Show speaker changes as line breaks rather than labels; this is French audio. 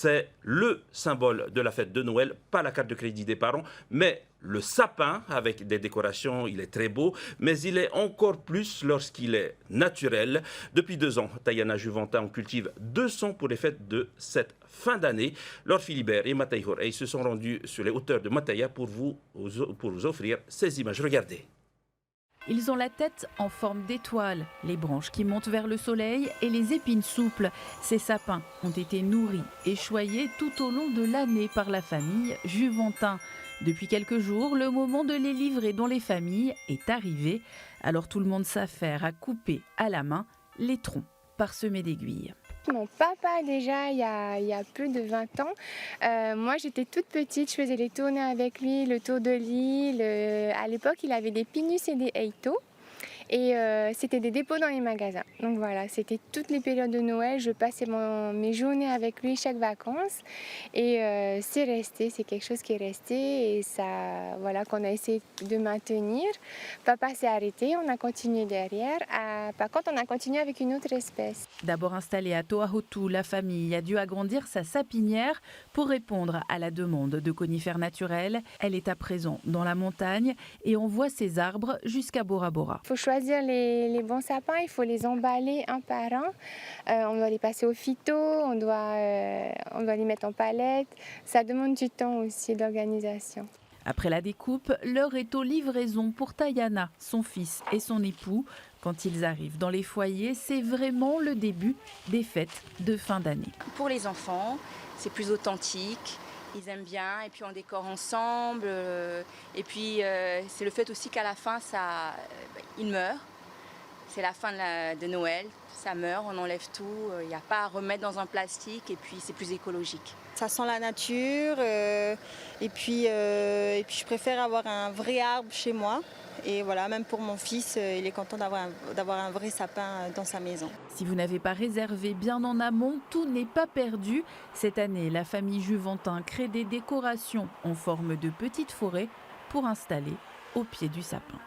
c'est le symbole de la fête de Noël, pas la carte de crédit des parents, mais le sapin avec des décorations, il est très beau, mais il est encore plus lorsqu'il est naturel. Depuis 2 ans, Tayana Juventin en cultive 200 pour les fêtes de cette fin d'année. Laure Philibert et Matay Hourey se sont rendus sur les hauteurs de Mataya pour vous offrir ces images. Regardez.
Ils ont la tête en forme d'étoile, les branches qui montent vers le soleil et les épines souples. Ces sapins ont été nourris et choyés tout au long de l'année par la famille Juventin. Depuis quelques jours, le moment de les livrer dans les familles est arrivé. Alors tout le monde s'affaire à couper à la main les troncs parsemés d'aiguilles.
Mon papa déjà il y a plus de 20 ans, moi j'étais toute petite, je faisais les tournées avec lui, le tour de l'île. À l'époque il avait des pinus et des eito. Et c'était des dépôts dans les magasins. Donc voilà, c'était toutes les périodes de Noël. Je passais mes journées avec lui chaque vacances. Et c'est resté, c'est quelque chose qui est resté. Et ça, voilà, qu'on a essayé de maintenir. Papa s'est arrêté, on a continué derrière. Par contre, on a continué avec une autre espèce.
D'abord installée à Toahotu, la famille a dû agrandir sa sapinière pour répondre à la demande de conifères naturels. Elle est à présent dans la montagne et on voit ses arbres jusqu'à Bora Bora.
Il faut choisir les bons sapins, il faut les emballer un par un. On doit les passer au phyto, on doit les mettre en palette. Ça demande du temps aussi d'organisation.
Après la découpe, l'heure est aux livraisons pour Tayana, son fils et son époux. Quand ils arrivent dans les foyers, c'est vraiment le début des fêtes de fin d'année.
Pour les enfants, c'est plus authentique. Ils aiment bien et puis on décore ensemble. Et puis c'est le fait aussi qu'à la fin, il meurt. C'est la fin de Noël, ça meurt, on enlève tout. Il n'y a pas à remettre dans un plastique et puis c'est plus écologique.
Ça sent la nature et puis je préfère avoir un vrai arbre chez moi. Et voilà, même pour mon fils, il est content d'avoir un vrai sapin dans sa maison.
Si vous n'avez pas réservé bien en amont, tout n'est pas perdu. Cette année, la famille Juventin crée des décorations en forme de petites forêts pour installer au pied du sapin.